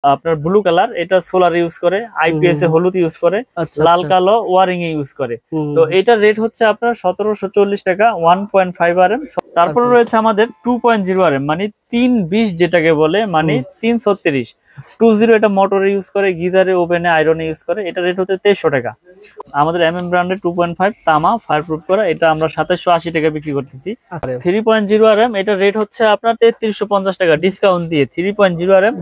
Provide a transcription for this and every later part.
আপনার blue colour, এটা solar use করে, আইপিএস এ হলুদ ইউজ করে, লাল কালো ওয়ারিং এ ইউজ করে। তো এটার রেট হচ্ছে আপনার 1740 টাকা 1.5 RM। তারপরে রয়েছে আমাদের 2.0 RM, মানে 320 যেটাকে বলে, মানে 336 20। এটা মোটর ইউজ করে, গিজারে, ওভেনে, আয়রনে ইউজ করে। এটা রেট হচ্ছে 2300 টাকা। আমাদের ব্র্যান্ডের 2.5 তামা ফায়ার প্রুফ করা, এটা আমরা 2780 টাকা বিক্রি করতেছি। 3.0 RM, এটা রেট হচ্ছে আপনার 3350 টাকা ডিসকাউন্ট দিয়ে। 3.0 RM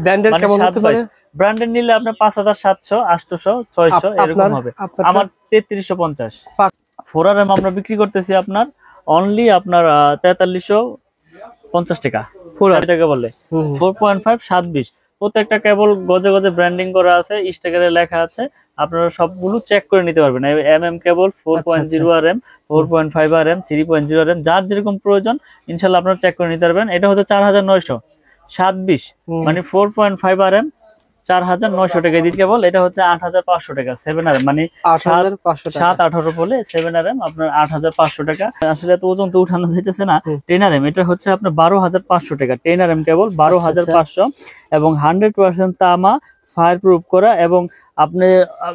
ব্র্যান্ডের নিলে আপনার 5700, 800, 600 এরকম হবে। আমার 3350। 4 RM আমরা বিক্রি করতেছি আপনার অনলি আপনার 4350 টাকা। 4 টাকা বলে 4.5 720। প্রত্যেকটা কেবল গজে গজে ব্র্যান্ডিং করা আছে, স্টিকারে লেখা আছে। আপনারা সবগুলো চেক করে নিতে পারবেন। কেবল 4.0 RM, 4.5 RM, 3.0 RM, যার যেরকম প্রয়োজন ইনশাল্লাহ আপনারা চেক করে নিতে পারবেন। এটা হচ্ছে 4927, মানে 4.5 RM 4900 টাকা দিতে কেবল। এটা হচ্ছে 8500 টাকা 7 RM, মানে 7-18 বলে 7 RM আপনার 8500 টাকা। আসলে এত ওজন তো উঠানো যাইতেছে না। 10 RM এটা হচ্ছে আপনার 12500 টাকা। 10 RM কেবল 12500 এবং 100% তামা ফায়ার প্রুফ করা। এবং আপনি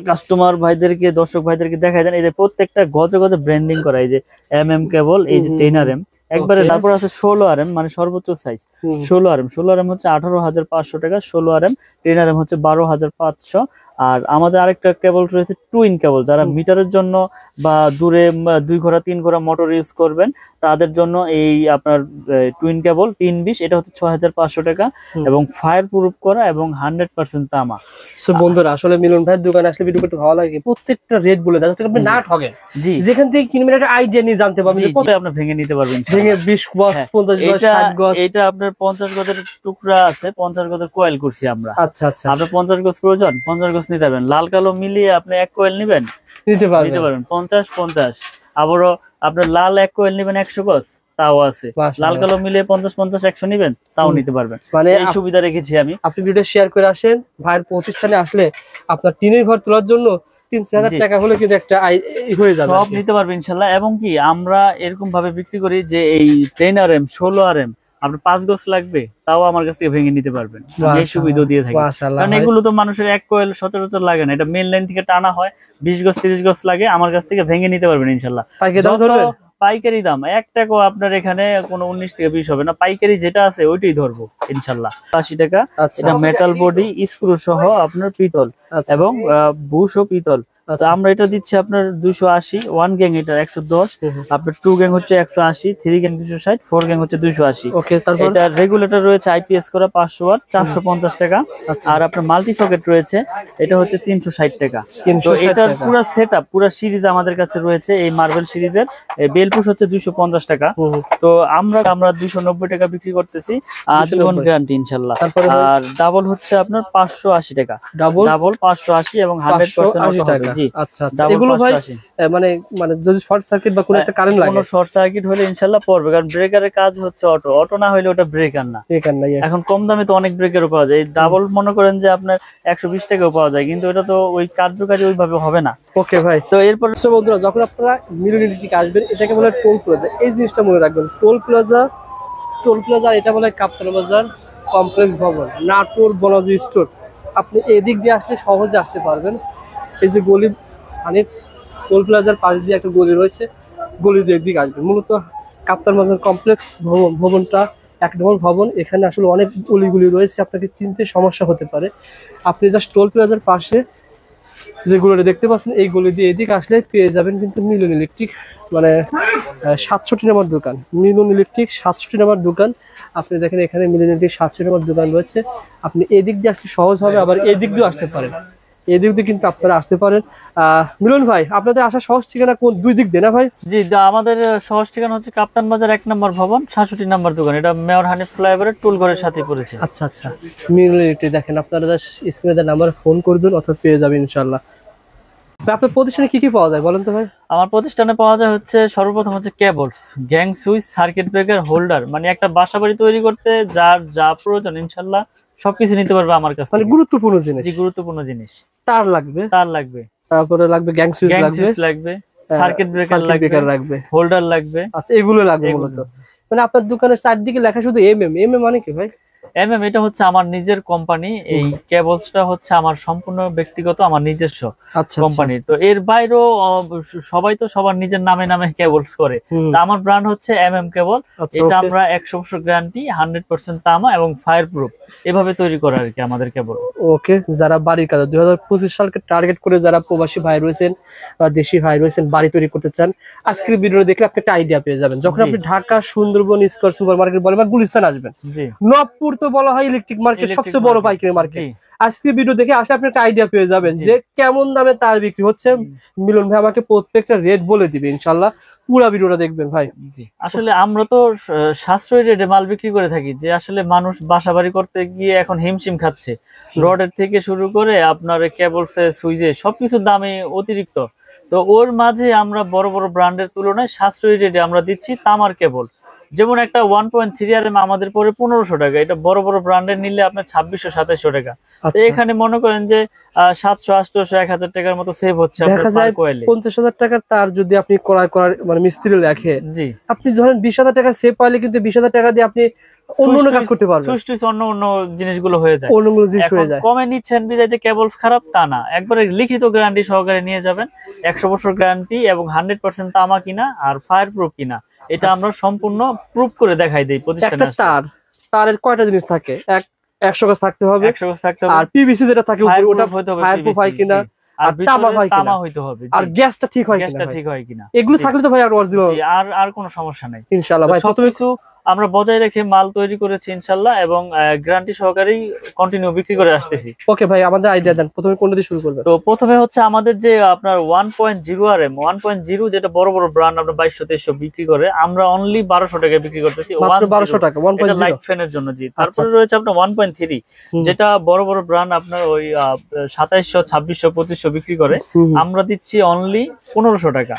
কাস্টমার ভাইদেরকে, দর্শক ভাইদেরকে দেখাই দেন, এই যে প্রত্যেকটা গজে গজে ব্র্যান্ডিং করা। এই যে কেবল, এই যে 10 RM একবারে। তারপর আছে 16 RM, মানে সর্বোচ্চ সাইজ 16 RM। 16 RM হচ্ছে 18500 টাকা 16 RM। 10 RM হচ্ছে 12500। আর আমাদের আরেকটা কেবল রয়েছে টুইন কেবল, যারা মিটারের জন্য বা দূরে 2 ঘোড়া 3 ঘোড়া মোটর ইউজ করবেন তাদের জন্য এই আপনার টুইন কেবল 320। এটা হচ্ছে 6500 টাকা এবং ফায়ার প্রুফ করা এবং 100% তামা। সো বন্ধুরা, আসলে মিলন ভাইয়ের দোকানে আসলে ভিডিও করতে ভালো লাগে। প্রত্যেকটা রেট বলে দেয় যাতে আপনি না ঠকেন। জি, যেখান থেকে কিনবেন একটা আইডিয়া নিয়ে জানতে পারবেন কত আপনি ভেঙে নিতে পারবেন। ভেঙে 20 গজ 50 গজ 60 গজ। এটা আপনার 50 গজের টুকরা আছে, 50 গজের কয়েল করছি আমরা। আচ্ছা আচ্ছা, আপনার 50 গজ প্রয়োজন, 50 গজ নিতে পারবেন। লাল কালো মিলিয়ে আপনি এক কয়েল নিবেন, নিতে পারবেন 50-50। আবারও আপনার লাল এক কয়েল নিবেন 100 গজ, তাও আছে। লাল কালো মিলিয়ে 50-50-100 নিবেন, তাও নিতে পারবেন। মানে এই সুবিধা রেখেছি আমি। আপনি ভিডিও শেয়ার করে আসেন। ভাইয়ের প্রতিষ্ঠানে আসলে আপনার টিনের ঘর তোলার জন্য 3000 টাকা হলে কিন্তু একটা হয়ে যাবে, সব নিতে পারবেন ইনশাল্লাহ। এবং কি আমরা এরকম ভাবে বিক্রি করি যে এই 10 RM 16 RM আপনার 5 গজ লাগবে, তাও আমার কাছ থেকে ভেঙে নিতে পারবেন। এই সুবিধা দিয়ে থাকি। কারণ এগুলো তো মানুষের এক কয়েল সচরাচর লাগে না, এটা মেন লাইন থেকে টানা হয়। 20 গজ 30 গজ লাগে, আমার কাছ থেকে ভেঙে নিতে পারবেন ইনশাল্লাহ। পাইকারি দাম 1 টাকা আপনার এখানে কোনো 19 থেকে 20 হবে না। পাইকারি যেটা আছে ওইটাই ধরবো ইনশাল্লাহ। 80 টাকা। এটা মেটাল বডি, স্ক্রু সহ আপনার পিতল এবং বুশ ও পিতল। তো আমরা এটা দিচ্ছি আপনার 280। 1 গ্যাং এটা 110, আপনার 2 গ্যাং হচ্ছে 180, 3 গ্যাং 260, 4 গ্যাং হচ্ছে 280। এটা রেগুলেটর রয়েছে আইপিএস করা 500 ওয়াট 450 টাকা। আর আপনার মাল্টি সকেট রয়েছে, এটা হচ্ছে 360 টাকা। তো এটার পুরো সেটআপ পুরো সিরিজ আমাদের কাছে রয়েছে। এই মার্বেল সিরিজের বেলপুশ হচ্ছে 250 টাকা। তো আমরা 290 টাকা বিক্রি করতেছি, আজীবন গ্যারান্টি ইনশাআল্লাহ। আর ডাবল হচ্ছে আপনার 580 টাকা। ডাবল 580 এবং 100% টাকা। জি আচ্ছা আচ্ছা। এগুলো ভাই মানে যদি শর্ট সার্কিট বা কোনো একটা কারেন্ট লাগে, কোনো শর্ট সার্কিট হলে ইনশাআল্লাহ পড়বে। কারণ ব্রেকারের কাজ হচ্ছে অটো না হলে ওটা ব্রেকার না। এখন কম দামে তো অনেক ব্রেকারও পাওয়া যায়। ডাবল মনে করেন যে আপনার 120 টাকাও পাওয়া যায়, কিন্তু এটা তো ওই কার্যকারী ওইভাবে হবে না। ওকে ভাই। তো এরপর বন্ধুরা, যখন আপনারা মিরর ইলেকট্রিক আসবেন, এটাকে বলে টোল প্লাজা। এই জিনিসটা মনে রাখবেন, টোল প্লাজা। এটা বলে কাপ্তান বাজার কমপ্লেক্স ভবন, নাটোর বনাজি স্টোর। আপনি এদিক দিয়ে আসলে সহজে আসতে পারবেন। এই যে গলি, মানে টোল প্লাজার পাশ দিয়ে একটা গলি রয়েছে, গলি দিয়ে একদিকে আসবেন। মূলত কাপ্তান বাজার কমপ্লেক্স ভবনটা 1 নম্বর ভবন। এখানে আসলে অনেক গলিগুলি রয়েছে, আপনাকে চিনতে সমস্যা হতে পারে। আপনি জাস্ট টোল প্লাজার পাশে যেগুলো দেখতে পাচ্ছেন, এই গলি দিয়ে এদিকে আসলে পেয়ে যাবেন কিন্তু মিলন ইলেকট্রিক, মানে 67 নম্বর দোকান। মিলন ইলেকট্রিক 67 নম্বর দোকান। আপনি দেখেন এখানে মিলন ইলেকট্রিক 67 নম্বর দোকান রয়েছে। আপনি এদিক দিয়ে আসতে সহজ হবে, আবার এই দিক দিয়ে আসতে পারেন। এদিক দিয়ে কিন্তু আপনারা আসতে পারেন। মিলন ভাই, আপনাদের আসা সহজ ঠিকানা কোন দুই দিক দিয়ে না ভাই? জি, আমাদের সহজ ঠিকানা হচ্ছে কাপ্তান বাজার 1 নম্বর ভবন 67 নম্বর দোকান। এটা মেয়র হানিফ ফ্লাইওভারের টুল ঘরের সাথে পড়েছে। আচ্ছা আচ্ছা। মিলন ইলেকট্রিক দেখেন, আপনারা স্ক্রিনে নাম্বারে ফোন করবেন অথবা পেয়ে যাবেন ইনশাআল্লাহ। আপনার প্রতিষ্ঠানে কি কি পাওয়া যায় বলেন তো ভাই? আমার প্রতিষ্ঠানে পাওয়া যায় হচ্ছে সর্বপ্রথম হচ্ছে cables, gang switch, circuit breaker, holder. মানে একটা বাসাবাড়ি তৈরি করতে যার যা প্রয়োজন ইনশাআল্লাহ সবকিছু নিতে পারবে আমার কাছে। মানে গুরুত্বপূর্ণ জিনিস। জি, গুরুত্বপূর্ণ জিনিস। তার লাগবে, তারপরে লাগবে গ্যাং সুইচ লাগবে, সার্কিট ব্রেকার লাগবে, হোল্ডার লাগবে। আচ্ছা, এগুলো লাগবে মূলত। মানে আপনার দোকানের চারদিকে লেখা শুধু MM। মানে কি ভাই? এটা হচ্ছে আমার নিজের কোম্পানি, এই কেবলসটা হচ্ছে আমার সম্পূর্ণ ব্যক্তিগত, আমার নিজস্ব কোম্পানি। তো এর বাইরেও সবাই তো সবার নিজের নামে নামে কেবলস করে, তা আমার ব্র্যান্ড হচ্ছে কেবল। এটা আমরা 100% গ্যারান্টি, 100% তামা এবং ফায়ার প্রুফ এভাবে তৈরি করা আর কি আমাদের কেবল। ওকে, যারা বাড়ির কাজ 2025 সালকে টার্গেট করে যারা প্রবাসী ভাই রয়েছেন বা দেশি ভাই রয়েছেন বাড়ি তৈরি করতে চান, আজকের ভিডিও দেখলে আপনি একটা আইডিয়া পেয়ে যাবেন। যখন আপনি Dhaka Sundarban square super market বলেন বা গুলিস্তান আসবেন, নবপুর তো বলা হয় ইলেকট্রিক মার্কেট, সবচেয়ে বড় পাইকারি মার্কেট। আজকে ভিডিও দেখে আসলে আপনি একটা আইডিয়া পেয়ে যাবেন যে কেমন দামে তার বিক্রি হচ্ছে। মিলন ভাই আমাকে প্রত্যেকটা রেট বলে দিবে ইনশাআল্লাহ, পুরো ভিডিওটা দেখবেন ভাই। আসলে আমরা তো সাশ্রয়ী রেটে মাল বিক্রি করে থাকি, যে আসলে মানুষ বাসাবাড়ি করতে গিয়ে এখন হিমশিম খাচ্ছে। রডের থেকে শুরু করে আপনার কেবলসে, সুইচে সবকিছুর দামে অতিরিক্ত। তো ওর মাঝে আমরা বড় বড় ব্র্যান্ডের তুলনায় সাশ্রয়ী রেটে আমরা দিচ্ছি তামার কেবল। যেমন একটা 1.3 RM আমাদের পরে 1500 টাকা, এটা বড় বড় ব্র্যান্ডের নিলে আপনার 2600-2700 টাকা। এখানে মনে করেন যে 700-800-1000 টাকার মতো সেভ হচ্ছে। 50,000 টাকার তার যদি আপনি ক্রয় করার মানে মিস্ত্রি লেখে, জি আপনি ধরেন 20,000 টাকা সেভ পাইলে কিন্তু 20,000 টাকা দিয়ে আপনি অন্য কাজ করতে পারবেন, অন্য জিনিসগুলো হয়ে যায়, অন্যগুলো জিনিস হয়ে যায়। কমে নিচ্ছেন বিধায় যে কেবলস খারাপ তা না, একবারে লিখিত গ্যারান্টি সহকারে নিয়ে যাবেন। 100 বছর গ্যারান্টি এবং 100% তামা কিনা আর ফায়ার প্রুফ কিনা, এটা আমরা সম্পূর্ণ প্রুফ করে দেখাই দেই প্রতিষ্ঠানে। একটা তারের কয়টা জিনিস থাকে? 100 গজ থাকতে হবে, 100 গজ থাকতে হবে, আর পিভিসি যেটা থাকে উপরে ওটা ফায়ার প্রুফ হয় কিনা, আর তামা হইতে হবে, আর গ্যাসটা ঠিক হয় কিনা, এগুলো থাকলে তো ভাই আর অরিজিনাল, আর কোনো সমস্যা নাই ইনশাআল্লাহ। ভাই প্রথমে আমরা বজায় রেখে মাল তৈরি করেছি ইনশাআল্লাহ, এবং গ্যারান্টি সহকারেই কন্টিনিউ বিক্রি করে আসতেছি। ওকে ভাই, আমাদের আইডিয়া দেন, প্রথমে কোনটা দিয়ে শুরু করবেন? তো প্রথমে হচ্ছে আমাদের যে আপনার 1.0 RM 1.0 যেটা বড় বড় ব্র্যান্ড আমরা 2200-2300 বিক্রি করে, আমরা অনলি 1200 টাকায় বিক্রি করতেছি, মাত্র 1200 টাকা 1.0 লাইট ফ্যানের জন্য। জি, তারপরে রয়েছে আপনার 1.3 যেটা বড় বড় ব্র্যান্ড আপনার ওই 2700-2600-2500 বিক্রি করে, আমরা দিচ্ছি অনলি 1500 টাকা,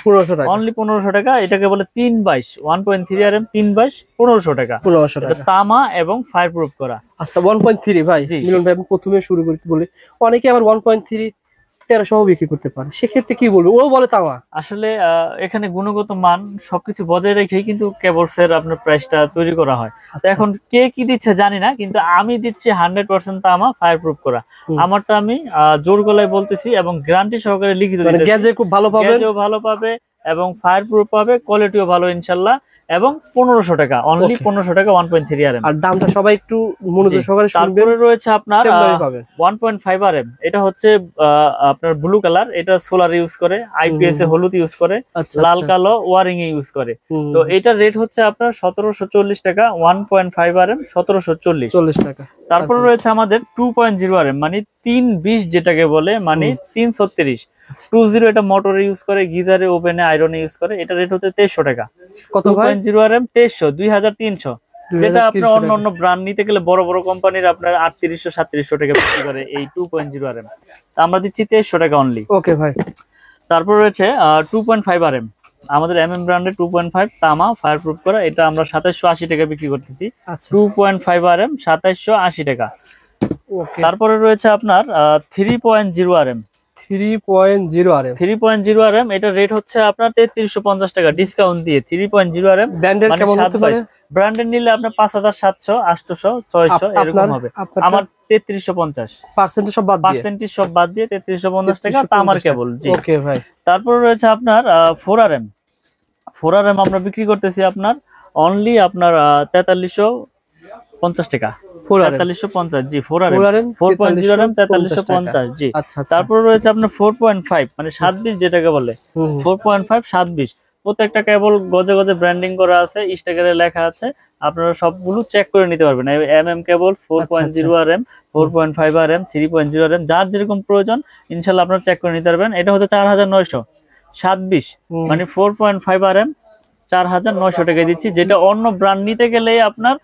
অনলি 1500 টাকা। এটাকে বলে 322 1.3 RM 322 1500 টাকা, তামা এবং ফায়ার প্রুফ করা। আচ্ছা 1.3 ভাই, মিলন ভাই আমি প্রথমে শুরু করতে বলি, অনেকে আবার 1.3 1300 বিক্রি করতে পারে, সেক্ষেত্রে কি বলবো? ও বলে তামা। আসলে এখানে গুণগত মান সবকিছু বজায় রেখেই কিন্তু কেবলস এর আপনার প্রাইসটা তৈরি করা হয়। তো এখন কে কি দিচ্ছে জানি না, কিন্তু আমি দিচ্ছি 100% তামা ফায়ার প্রুফ করা। আমারটা আমি জোর গলায় বলতেছি এবং গ্যারান্টি সহকারে লিখিত দিতেছি। গ্যাজে খুব ভালো পাবে, গ্যাজেও ভালো পাবে এবং ফায়ার প্রুফ পাবে, কোয়ালিটিও ভালো ইনশাআল্লাহ, এবং 1500 টাকা, অনলি 1500 টাকা 1.3 RM। আর দামটা সবাই একটু মনোযোগ সহকারে শুনবেন। তারপরে রয়েছে আপনার 1.5 RM, এটা হচ্ছে আপনার ব্লু কালার, এটা সোলার ইউজ করে, আইপিএস এ হলুদ ইউজ করে, লাল কালো ওয়ারিং এ ইউজ করে। তো এটার রেট হচ্ছে আপনার 1740 টাকা, 1.5 RM 1740 টাকা। তারপরে রয়েছে আমাদের 2.0 RM মানে 320 যেটাকে বলে, মানে 336 20, এটা মোটরে ইউজ করে, গিজারে, ওভেনে, আয়রনে ইউজ করে। এটা রেট হচ্ছে 2300 টাকা। কত ভাই? 2.0 RM 2300, 2300, যেটা আপনার অন্য ব্র্যান্ড নিতে গেলে বড় বড় কোম্পানির আপনার 3800-3700 টাকা বিক্রি করে এই 2.0 RM, আমরা দিচ্ছি 2300 টাকা অনলি। ওকে ভাই। তারপর রয়েছে 2.5 RM, আমাদের ব্র্যান্ডের 2.5 তামা ফায়ার প্রুফ করা, এটা আমরা 2780 টাকা বিক্রি করতেছি। 2.5 RM 2780 টাকা। তারপরে রয়েছে আপনার 3.0 RM 3.0 RM, এটা রেট হচ্ছে আপনার 3350 টাকা ডিসকাউন্ট দিয়ে। 3.0 RM ব্র্যান্ডের কেমন হতে পারে? ব্র্যান্ডের নিলে আপনার 5700, 800, 600 এরকম হবে। আমার 3350, পার্সেন্টেজ সব বাদ দিয়ে 3350 টাকা তামার কেবল। জি ওকে ভাই। তারপর রয়েছে আপনার 4 RM আমরা বিক্রি করতেছি আপনার অনলি আপনার 4350 টাকা, 4350। জি 4 RM 4.0 RM 4350। জি তারপর রয়েছে আপনার 4.5 মানে 720 যেটাকে বলে, 4.5 720। প্রত্যেকটা কেবল গজে গজে ব্র্যান্ডিং করা আছে, স্টিকারে লেখা আছে, আপনারা সবগুলো চেক করে নিতে পারবেন। কেবল 4.0 RM 4.5 RM 3.0 RM যার যেরকম প্রয়োজন ইনশাআল্লাহ আপনারা চেক করে নিতে পারবেন। এটা হচ্ছে 4900 720 মানে 4.5 RM 4900 টাকায় দিচ্ছি, যেটা অন্য ব্র্যান্ড নিতে গেলে আপনার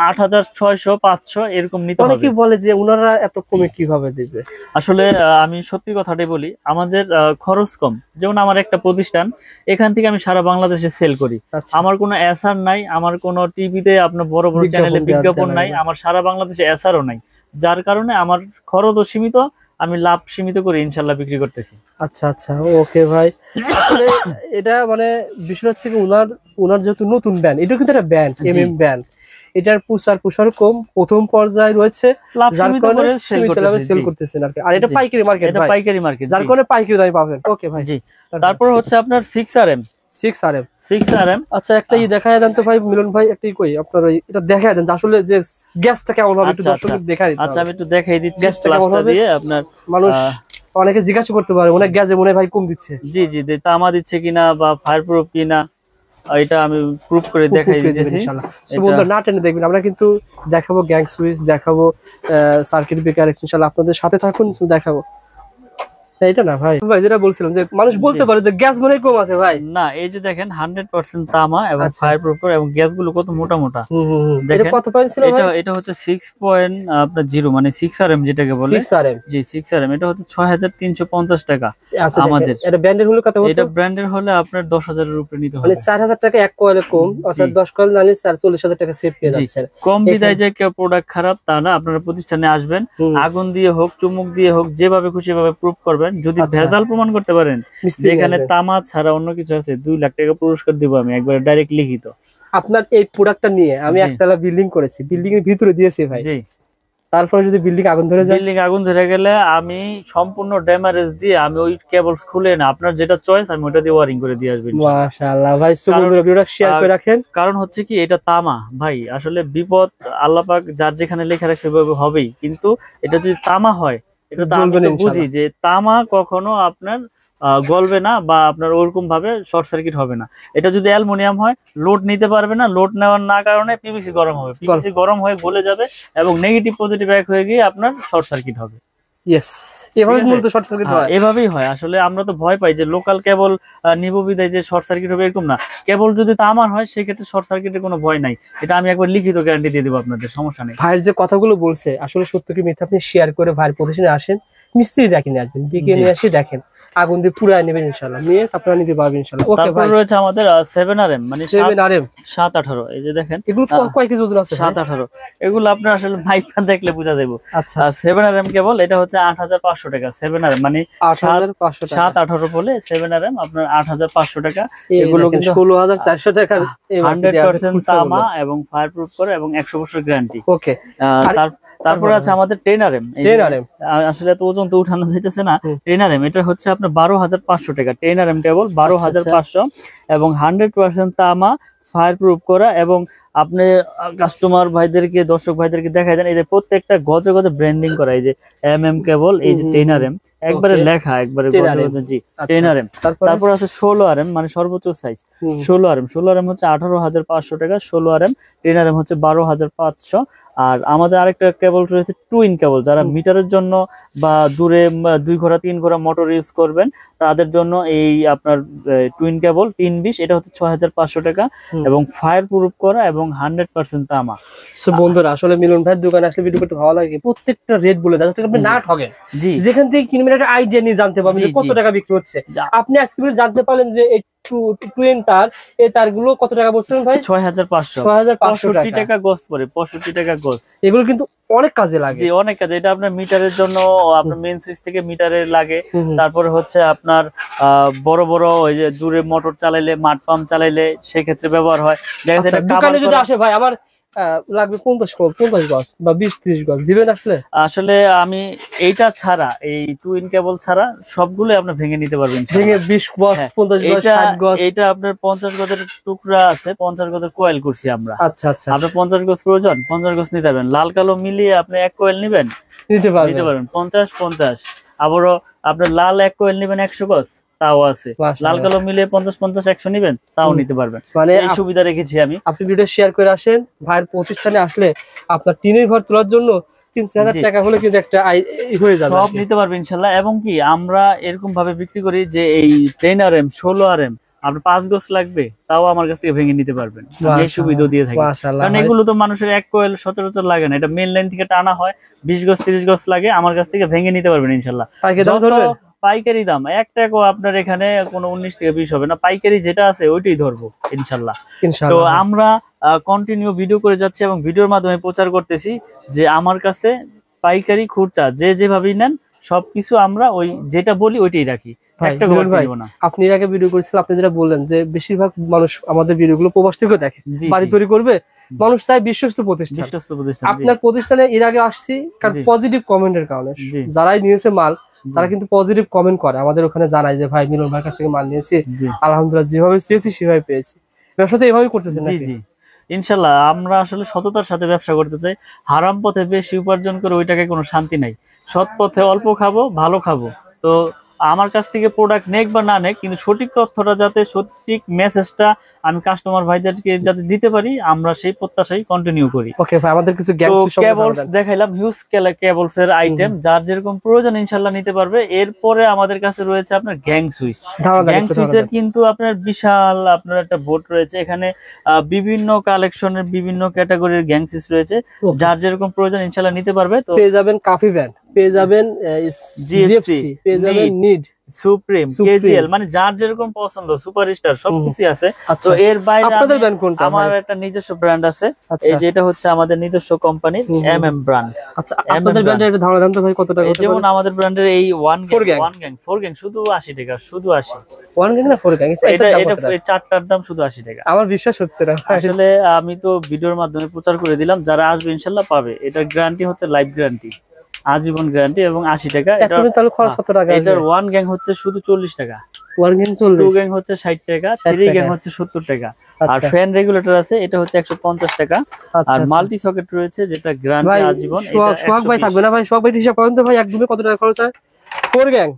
8600-500 এরকম নিতে হবে। অনেকে বলে যে ওনারা এত কমে কিভাবে দিবে? আসলে আমি সত্যি কথাটাই বলি, আমাদের খরচ কম। যেমন আমার একটা প্রতিষ্ঠান, এখান থেকে আমি সারা বাংলাদেশে সেল করি। আমার কোনো এসআর নাই, আমার কোনো টিভিতে আপনার বড় বড় চ্যানেলে বিজ্ঞাপন নাই, আমার সারা বাংলাদেশে এসআরও নাই। যার কারণে আমার খরচও সীমিত, আমি লাভ সীমিত করে ইনশাল্লাহ বিক্রি করতেছি। আচ্ছা আচ্ছা, ওকে ভাই। আসলে এটা মানে বিষয় হচ্ছে কি, ওনার যেহেতু নতুন ব্যান্ড, এটা কিন্তু একটা ব্যান্ড, ব্যান্ড, এটার প্রসার কম, প্রথম পর্যায়ে রয়েছে, লাভ যার সীমিত কারণে করে সীমিত লাভে সেল করতেছেন আর কি। আর এটা পাইকারি মার্কেট, এটা পাইকারি মার্কেট, যার কারণে পাইকারি দামে পাবেন। ওকে ভাই, জি। তারপর হচ্ছে আপনার 6RM। 6RM, আচ্ছা একটা দেখায় দেন তো ভাই মিলন ভাই, একটা কই আপনার এটা দেখায় দেন আসলে যে গ্যাসটা কেমন হবে, একটু দর্শকদের দেখায় দিতে। আচ্ছা আমি একটু দেখাই দিচ্ছি গ্যাসটা কেমন হবে দিয়ে আপনার। মানুষ অনেকে জিজ্ঞাসা করতে পারে অনেক গ্যাসে মনে ভাই কম দিচ্ছে। জি জি, তামা দিচ্ছে কিনা বা ফায়ার প্রুফ কিনা, এটা আমি প্রুফ করে দেখাই দিতেছি ইনশাআল্লাহ। সো বন্ধুরা না টেনে দেখবেন, আমরা কিন্তু দেখাবো গ্যাং সুইচ, দেখাবো সার্কিট ব্রেকার, ইনশাআল্লাহ আপনাদের সাথে থাকুন, দেখাবো। এটা না ভাই, যেটা বলছিলাম যে মানুষ বলতে পারে যে গ্যাস মনে কম আছে ভাই, না এই যে দেখেন 100% তামা এবং ফায়ার প্রুফ এবং গ্যাস গুলো কত মোটা মোটা। এটা কত পয়েন্ট ছিল ভাই? এটা হচ্ছে 6.0 মানে 6RM যেটাকে বলে। 6RM, জি 6RM, এটা হচ্ছে 6350 টাকা। আচ্ছা আমাদের এটা ব্র্যান্ডের হলো কত হতো? এটা ব্র্যান্ডের হলে আপনার 10,000 এর উপরে নিতে হবে, মানে 4000 টাকা এক কয়েলে কম, অর্থাৎ 10 কয়েল নিলে 40,000 টাকা সেভ পেয়ে যাচ্ছেন। কম বিদায় যে কেউ প্রোডাক্ট খারাপ তা না, আপনারা প্রতিষ্ঠানে আসবেন, আগুন দিয়ে হোক চুমুক দিয়ে হোক যেভাবে খুশি ভাবে প্রুফ করবেন, যদি ভেজাল প্রমাণ করতে পারেন যেখানে তামা ছাড়া অন্য কিছু আছে 2 লাখ টাকা পুরস্কার দিব আমি একবার ডাইরেক্ট লিখিত। আপনার এই প্রোডাক্টটা নিয়ে আমি একতলা বিল্ডিং করেছি, বিল্ডিং এর ভিতরে দিয়েছি ভাই, জি তারপরে যদি বিল্ডিং আগুন ধরে যায়, বিল্ডিং আগুন ধরে গেলে আমি সম্পূর্ণ ড্যামেজ দিয়ে আমি ওই কেবলস খুলে না, আপনার যেটা চয়েস আমি ওটা দিয়ে ওয়্যারিং করে দিয়ে আসব ইনশাআল্লাহ। মাশাআল্লাহ ভাই, সো বন্ধুরা ভিডিওটা শেয়ার করে রাখেন। কারণ হচ্ছে কি এটা তামা ভাই, আসলে বিপদ আল্লাহ পাক যার যেখানে লেখা রাখছে সেভাবে হবেই, কিন্তু এটা যদি তামা হয়, এটা তো আমি তো বুঝি যে তামা কখনো আপনার গলবে না বা আপনার ওরকম ভাবে শর্ট সার্কিট হবে না। এটা যদি অ্যালুমিনিয়াম হয় লোড নিতে পারবে না, লোড নেওয়ার না কারণে পিভিসি গরম হবে, পিভিসি গরম হয়ে গলে যাবে এবং নেগেটিভ পজিটিভ এক হয়ে গিয়ে আপনার শর্ট সার্কিট হবে। এভাবেই হয়। আসলে আমরা তো ভয় পাই যে লোকাল কেবল নিব বিদায় যে শর্ট সার্কিট হবে, এরকম না। কেবল যদি তামার হয় সেক্ষেত্রে শর্ট সার্কিটের কোনো ভয় নাই, এটা আমি একবার লিখিত গ্যারান্টি দিয়ে দেবো আপনাদের, সমস্যা নেই। ভাইয়ের যে কথাগুলো বলছে আসলে সত্য কি মিথ্যা আপনি শেয়ার করে ভাইয়ের প্রতিষ্ঠানে আসেন, মিস্ত্রি ডাকি নিয়ে আসবেন, ডেকে নিয়ে আসি দেখেন আগুন দিয়ে পুরাই নেবেন ইনশাআল্লাহ, নিয়ে আপনারা নিতে পারবেন ইনশাআল্লাহ। ওকে ভাই, তারপর রয়েছে আমাদের 7RM মানে 7RM 718, এই যে দেখেন এগুলো কয় কেজি ওজন আছে? 718, এগুলো আপনার আসলে মাইকটা দেখলে বোঝা যাবে। আচ্ছা 7RM কেবল এটা হচ্ছে 8500 টাকা। 7RM মানে 8500 টাকা, 718 বলে 7RM আপনার 8500 টাকা। এগুলো কিন্তু 16400 টাকা, 100% তামা এবং ফায়ার প্রুফ করে এবং 100 বছর গ্যারান্টি। ওকে, তারপরে আছে আমাদের 10RM। আসলে এত ওজন তো উঠানো যাইতেছে না। 10RM এটা হচ্ছে আপনার 12500 টাকা। 10RM কেবল 12500 এবং 100% তামা, ফায়ার প্রুফ করা, এবং আপনি কাস্টমার ভাইদেরকে দর্শক ভাইদেরকে দেখাই দেন এই যে প্রত্যেকটা গজে গজে ব্র্যান্ডিং করা, এই যে MM কেবল, এই যে 10RM একবারে লেখা, একবারে গজে গজে। জি 10RM। তারপর আছে 16RM মানে সর্বোচ্চ সাইজ 16RM। 16RM হচ্ছে 18500 টাকা 16RM। 10RM হচ্ছে 12500। আর আমাদের আরেকটা কেবল রয়েছে টুইন কেবল, যারা মিটারের জন্য বা দূরে 2 ঘোড়া 3 ঘোড়া মোটর ইউজ করবেন তাদের জন্য এই আপনার টুইন কেবল 320, এটা হচ্ছে 6500 টাকা এবং ফায়ার প্রুফ করা এবং 100% তামা। সো বন্ধুরা আসলে মিলন ভাইয়ের দোকানে আসলে ভিডিও করতে ভালো লাগে, প্রত্যেকটা রেট বলে দেয় যাতে আপনি না ঠকেন। জি, যেখান থেকে কিনবেন একটা আইডিয়া নিয়ে জানতে পারবেন যে কত টাকা বিক্রি হচ্ছে। আপনি আজকে জানতে পারলেন যে টুইন তার, এই তারগুলো কত টাকা বলছিলেন ভাই? 6500 টাকা গজ পড়ে, 65 টাকা গজ। এগুলো কিন্তু অনেক কাজে লাগে। জি অনেক কাজে, এটা আপনার মিটারের জন্য, আপনার মেইন সুইচ থেকে মিটারে লাগে। তারপরে হচ্ছে আপনার বড় বড় ওই যে দূরে মোটর চালাইলে, মাঠ পাম্প চালাইলে সেক্ষেত্রে ব্যবহার হয়। দোকানে যদি আসে ভাই আমার লাগবে 50 গজ বা 20-30 গজ দিবেন আসলে? আসলে আমি এইটা ছাড়া, এই টুইন কেবল ছাড়া সবগুলো আপনি ভেঙে নিতে পারবেন, ভেঙে 20 গজ 50 গজ 60 গজ। এটা আপনার 50 গজের টুকরা আছে, 50 গজের কয়েল করছি আমরা। আচ্ছা আচ্ছা, আপনার 50 গজ প্রয়োজন 50 গজ নিতে পারবেন। লাল কালো মিলিয়ে আপনি এক কয়েল নিবেন, নিতে পারবেন 50-50। আবারও আপনার লাল এক কয়েল নিবেন 100 গজ, তাও আছে। লাল কালো মিলে 50-50-100 নিবেন, তাও নিতে পারবেন। মানে এই সুবিধা রেখেছি আমি। আপনি ভিডিও শেয়ার করে আসেন, ভাইয়ের প্রতিষ্ঠানে আসলে আপনার টিনের ঘর তোলার জন্য 3000 টাকা হলে কিন্তু একটা হয়ে যাবে, সব নিতে পারবেন ইনশাআল্লাহ। এবং কি আমরা এরকম ভাবে বিক্রি করি যে এই 10RM 16RM আপনার 5 গজ লাগবে তাও আমার কাছ থেকে ভেঙে নিতে পারবেন, এই সুবিধা দিয়ে থাকি। কারণ এগুলো তো মানুষের এক কোয়েল সচরাচর লাগে না, এটা মেইন লাইন থেকে টানা হয়, 20 গজ 30 গজ লাগে, আমার কাছ থেকে ভেঙে নিতে পারবেন ইনশাআল্লাহ। পাইকারি দাম 1 টাকাও আপনার এখানে কোনো 19 থেকে 20 হবে না, পাইকারি যেটা আছে ওইটাই ধরবো ইনশাআল্লাহ। তো আমরা কন্টিনিউ ভিডিও করে যাচ্ছি এবং ভিডিওর মাধ্যমে প্রচার করতেছি যে আমার কাছে পাইকারি খুচরা যে যেভাবেই নেন সবকিছু আমরা ওই যেটা বলি ওইটাই রাখি। একটা মিলন ভাই, দিব না। আপনি এর আগে ভিডিও করেছিলেন, আপনি যেটা বললেন যে বেশিরভাগ মানুষ আমাদের ভিডিওগুলো প্রবাস থেকে দেখে, জি, বাড়ি জি। তৈরি করবে, মানুষ চায় বিশ্বস্ত প্রতিষ্ঠান। বিশ্বস্ত প্রতিষ্ঠান। জি, আপনার প্রতিষ্ঠানে এর আগে আসছি কারণ জি। পজিটিভ কমেন্টের কারণে। জি। যারাই নিয়েছে মাল তারা জি, কিন্তু পজিটিভ কমেন্ট করে, আমাদের ওখানে জানায় যে ভাই মিলন ভাইয়ের কাছ থেকে মাল নিয়েছি, জি, আলহামদুলিল্লাহ যেভাবে চেয়েছি সেভাবে পেয়েছি। ব্যবসা তো এভাবেই করতেছেন জি, নাকি? জি। ইনশাল্লাহ আমরা আসলে সততার সাথে ব্যবসা করতে চাই। হারাম পথে বেশি উপার্জন করে ওই টাকায় কোনো শান্তি নাই। সৎ পথে অল্প খাবো, ভালো খাবো। তো আমার কাছ থেকে প্রোডাক্ট নেক বা না নেক, কিন্তু সঠিক তথ্যটা যাতে, সঠিক মেসেজটা আমি কাস্টমার ভাইদেরকে যাতে দিতে পারি, আমরা সেই প্রত্যাশাই কন্টিনিউ করি। ওকে ভাই, আমাদের কিছু তো গ্যাংস কেবলস দেখাইলাম, হিউজ কেবলস এর আইটেম, যার যেরকম প্রয়োজন ইনশাল্লাহ নিতে পারবে। এরপরে আমাদের কাছে রয়েছে আপনার গ্যাং সুইচ। গ্যাং সুইচের কিন্তু আপনার বিশাল আপনার একটা বোর্ড রয়েছে এখানে, বিভিন্ন কালেকশনের বিভিন্ন ক্যাটাগরির গ্যাং সুইচ রয়েছে, যার যেরকম প্রয়োজন ইনশাল্লাহ নিতে পারবে। তো পেয়ে যাবেন কাফি ভ্যান, পেয়ে যাবেন জিএফসি, পেয়ে যাবেন নিড, সুপ্রিম, কেজিএল, মানে যার যেরকম পছন্দ, সুপারস্টার সবকিছু আছে। তো এর বাইরে আপনাদের ব্র্যান্ড কোনটা? আমার একটা নিজস্ব ব্র্যান্ড আছে, এই যে এটা হচ্ছে আমাদের নিজস্ব কোম্পানির এমএম ব্র্যান্ড। আচ্ছা, আপনাদের ব্র্যান্ডের একটা ধারণা দেন তো ভাই, কত টাকা? যেমন আমাদের ব্র্যান্ডের এই ওয়ান গ্যাং শুধু 80 টাকা, শুধু 80। ওয়ান গ্যাং না ফোর গ্যাং? এটা এই চারটার দাম শুধু 80 টাকা। আমার বিশ্বাস হচ্ছে না আসলে আমি তো ভিডিওর মাধ্যমে প্রচার করে দিলাম, যারা আসবে ইনশাআল্লাহ পাবে। এটা গ্যারান্টি হচ্ছে লাইফ গ্যারান্টি, আজীবন গ্যারান্টি, এবং 80 টাকা। এটা তাহলে খরচ কত টাকা? এটার ওয়ান গ্যাং হচ্ছে শুধু 40 টাকা, ওয়ান গ্যাং টু গ্যাং হচ্ছে 60 টাকা, থ্রি গ্যাং হচ্ছে 70 টাকা, আর ফ্যান রেগুলেটর আছে এটা হচ্ছে 150 টাকা, আর মাল্টি সকেট রয়েছে যেটা গ্যারান্টি আজীবন। সোহাগ ভাই থাকবে না ভাই? সোহাগ ভাই হিসাব করেন তো ভাই, একদমই কত টাকা খরচ হয়? ফোর গ্যাং,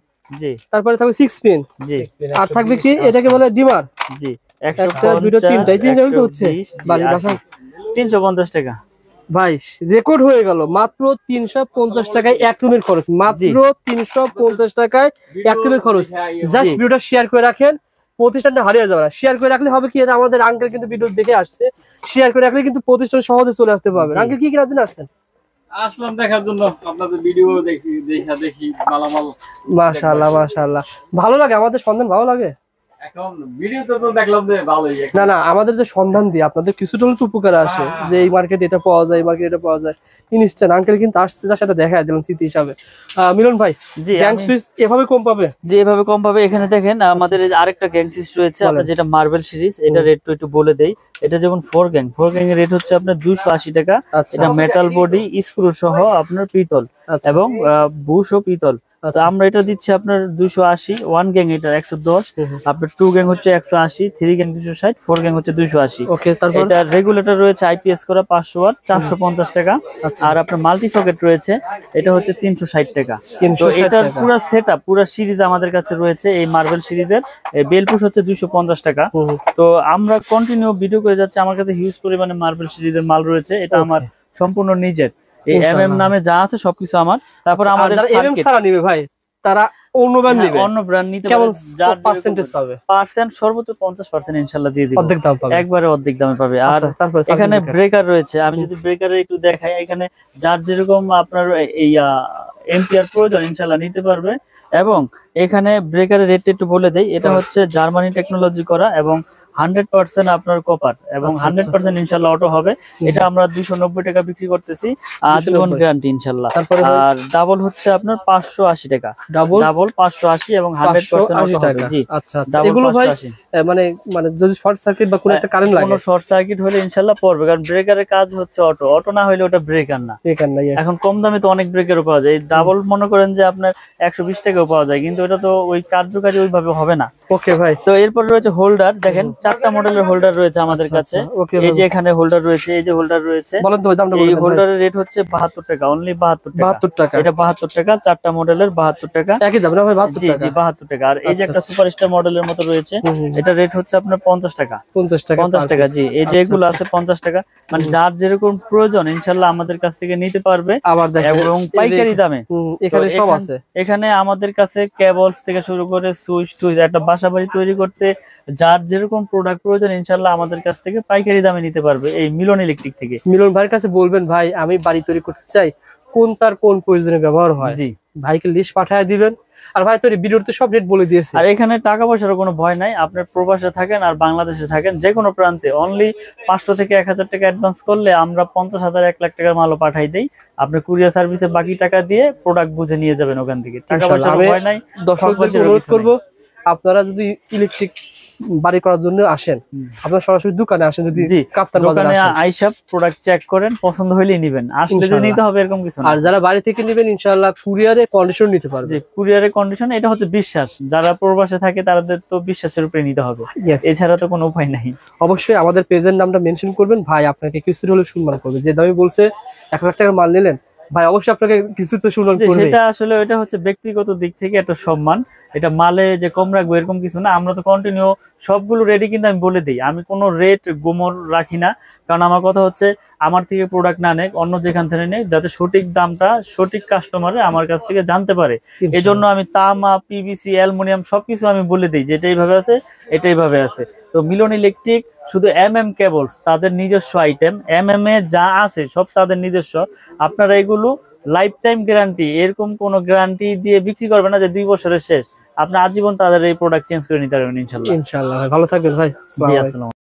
জি, তারপরে থাকবে 6 পিন, জি, আর থাকবে কি এটাকে বলে ডিমার, জি, একটা 150, দুটো তিনটাই তিনটা তো হচ্ছে 350 টাকা। ভাই রেকর্ড হয়ে গেল, মাত্র 350 টাকায় এক রুমের খরচ, মাত্র 350 টাকায় এক রুমের খরচ। জাস্ট ভিডিওটা শেয়ার করে রাখেন, প্রতিষ্ঠানটা হারিয়ে যাবে না। শেয়ার করে রাখলে হবে কি, এটা আমাদের আঙ্কেল কিন্তু ভিডিও দেখে আসছে, শেয়ার করে রাখলে কিন্তু প্রতিষ্ঠান সহজে চলে আসতে পারবে। আঙ্কেল কি কিনার জন্য আসছেন? আসলাম দেখার জন্য, আপনাদের ভিডিও দেখি মালামাল। মাশাআল্লাহ মাশাআল্লাহ, ভালো লাগে আমাদের সন্ধান, ভালো লাগে। এখন ভিডিওতে তো দেখলাম যে ভালোই। না না, আমাদের যে সন্ধান দিয়ে আপনাদের কিছুটা হলে তো উপকার আসে, যে এই মার্কেট এটা পাওয়া যায়, এই মার্কেট এটা পাওয়া যায়। ইনস্ট্যান্ট আঙ্কেল কিন্তু আসছে, যার সাথে দেখা দিলাম স্মৃতি হিসাবে। মিলন ভাই, জি, গ্যাং সুইচ এভাবে কম পাবে? যে এভাবে কম পাবে। এখানে দেখেন আমাদের এই যে আরেকটা গ্যাং সুইচ রয়েছে, আপনার যেটা মার্বেল সিরিজ, এটা রেট তো একটু বলে দেই। এটা যেমন ফোর গ্যাং এর রেট হচ্ছে আপনার 280 টাকা। এটা মেটাল বডি, স্ক্রু সহ আপনার পিতল, এবং বুশ ও পিতল। তো আমরা এটা দিচ্ছি আপনার 280। ওয়ান গ্যাং এটা 110, আপনার টু গ্যাং হচ্ছে 180, থ্রি গ্যাং 260, ফোর গ্যাং হচ্ছে 280। ওকে, তারপর এটা রেগুলেটর রয়েছে আইপিএস করা 500 ওয়াট, 450 টাকা। আর আপনার মাল্টি সকেট রয়েছে, এটা হচ্ছে 360 টাকা। তো এটার পুরো সেটআপ, পুরো সিরিজ আমাদের কাছে রয়েছে। এই মার্বেল সিরিজের বেলপুশ হচ্ছে 250 টাকা। তো আমরা কন্টিনিউ ভিডিও করে যাচ্ছি, আমার কাছে হিউজ পরিমাণে মার্বেল সিরিজের মাল রয়েছে। এটা আমার সম্পূর্ণ নিজের, এই এমএম নামে যা আছে সবকিছু আমার। তারপর আমাদের এমএম ছাড়া নিবে ভাই, তারা অন্য ব্র্যান্ড নিবে, অন্য ব্র্যান্ড নিতে কেমন পারে। যার পার্সেন্টেজ পাবে? পার্সেন্ট সর্বোচ্চ 50% ইনশাআল্লাহ দিয়ে দিব, অর্ধেক দাম পাবে, একবারে অর্ধেক দামে পাবে। আর তারপর এখানে ব্রেকার রয়েছে, আমি যদি ব্রেকারে একটু দেখাই, এখানে যার যেরকম আপনার এই এম্পিয়ার প্রয়োজন ইনশাআল্লাহ নিতে পারবে। এবং এখানে ব্রেকারের রেট একটু বলে দেই, এটা হচ্ছে জার্মানি টেকনোলজি করা, এবং 100% আপনার কপার, এবং 100% ইনশাআল্লাহ অটো হবে। এটা আমরা 290 টাকা বিক্রি করতেছি, আজীবন গ্যারান্টি ইনশাআল্লাহ। আর ডাবল হচ্ছে আপনার 580 টাকা, ডাবল 580 এবং 100% অটো হবে। জি, আচ্ছা আচ্ছা, এগুলো ভাই মানে মানে যদি শর্ট সার্কিট বা কোনো একটা কারেন্ট লাগে, কোনো শর্ট সার্কিট হলে ইনশাআল্লাহ পড়বে, কারণ ব্রেকারের কাজ হচ্ছে অটো না হলে ওটা ব্রেকার না। এখন কম দামে তো অনেক ব্রেকারও পাওয়া যায়, ডাবল মনে করেন যে আপনার 120 টাকাও পাওয়া যায়, কিন্তু এটা তো ওই কার্যকারী ওইভাবে হবে না। ওকে ভাই, তো এরপর রয়েছে হোল্ডার, দেখেন 4টা মডেলের হোল্ডার রয়েছে আমাদের কাছে। এই যে এখানে হোল্ডার রয়েছে, এই যে হোল্ডার রয়েছে, বলেন তো দামটা। এই হোল্ডারের রেট হচ্ছে 72 টাকা, অনলি 72 টাকা। এটা 72 টাকা, 4টা মডেলের 72 টাকা, একই দাম না ভাই? 72 টাকা। জি, 72 টাকা। আর এই যে একটা সুপারস্টার মডেলের মতো রয়েছে, এটা রেট হচ্ছে আপনার 50 টাকা। 50 টাকা, জি। এই যে এগুলো আছে 50 টাকা, মানে যার যেরকম প্রয়োজন ইনশাআল্লাহ আমাদের কাছ থেকে নিতে পারবে, এবং পাইকারি দামে। এখানে সব আছে। এখানে আমাদের কাছে কেবলস থেকে শুরু করে সুইচ টুইচ, একটা বাসাবাড়ি তৈরি করতে যার যেরকম প্রোডাক্ট প্রয়োজন ইনশাআল্লাহ আমাদের কাছ থেকে পাইকারি দামে নিতে পারবে এই মিলন ইলেকট্রিক থেকে। মিলন ভাইয়ের কাছে বলবেন, ভাই আমি বাড়ি তৈরি করতে চাই, কোন তার কোন প্রয়োজনে ব্যবহার হয় জি। ভাইকে লিস্ট পাঠিয়ে দিবেন। আর ভাই তো ভিডিওতে সব রেট বলে দিয়েছে। আর এখানে টাকা পয়সার কোনো ভয় নাই, আপনি প্রবাসে থাকেন আর বাংলাদেশে থাকেন, যে কোনো প্রান্তে অনলি 500 থেকে 1000 টাকা অ্যাডভান্স করলে আমরা 50,000 1 লাখ টাকার মালও পাঠাই দেই। আপনি কুরিয়ার সার্ভিসে বাকি টাকা দিয়ে প্রোডাক্ট বুঝে নিয়ে যাবেন ওখান থেকে, টাকা পয়সার ভয় নাই। দর্শকদের অনুরোধ করব, আপনারা যদি ইলেকট্রিক বাড়ি করার জন্য আসেন, আপনারা সরাসরি দোকানে আসেন, যদি কাপ্তান বাজারে দোকানে আসেন, আইসা প্রোডাক্ট চেক করেন, পছন্দ হইলেই নেবেন, আসলে যে নিতে হবে এরকম কিছু না। আর যারা বাড়ি থেকে নেবেন ইনশাআল্লাহ কুরিয়ারে কন্ডিশন নিতে পারবে। যে কুরিয়ারের কন্ডিশন, এটা হচ্ছে বিশ্বাস, যারা প্রবাসে থাকে তাদের তো বিশ্বাসের উপরে নিতে হবে, এছাড়া তো কোনো উপায় নাই। অবশ্যই আমাদের পেজের নামটা মেনশন করবেন, ভাই আপনাকে কিছু হলে সম্মান করবে। যে দামে বলছে 1 লাখ টাকার মাল নিলেন, ভাই অবশ্যই আপনাকে কিছু তো সম্মান করবে। সেটা আসলে এটা হচ্ছে ব্যক্তিগত দিক থেকে একটা সম্মান, এটা মালে যে কম রাখবো এরকম কিছু না। আমরা তো কন্টিনিউ সবগুলো রেডি, কিন্তু আমি বলে দিই আমি কোনো রেট গোমর রাখি না, কারণ আমার কথা হচ্ছে আমার থেকে প্রোডাক্ট না নেই, অন্য যেখান থেকে নেই, যাতে সঠিক দামটা সঠিক কাস্টমারে আমার কাছ থেকে জানতে পারে। এজন্য আমি তামা, পিভিসি, অ্যালুমিনিয়াম সবকিছু আমি বলে দিই, যেটা এইভাবে আছে এটা এইভাবে আছে। তো মিলন ইলেকট্রিক শুধু কেবলস তাদের নিজস্ব আইটেম, এ যা আছে সব তাদের নিজস্ব। আপনারা এগুলো লাইফ টাইম গ্যারান্টি, এরকম কোনো গ্যারান্টি দিয়ে বিক্রি করবে না যে 2 বছরের শেষ, আপনি আজীবন তাদের এই প্রোডাক্ট চেঞ্জ করে নিতে পারবেন ইনশাল্লাহ। ইনশাআল্লাহ ভাই, ভালো থাকবেন ভাই। জি, আসসালাম।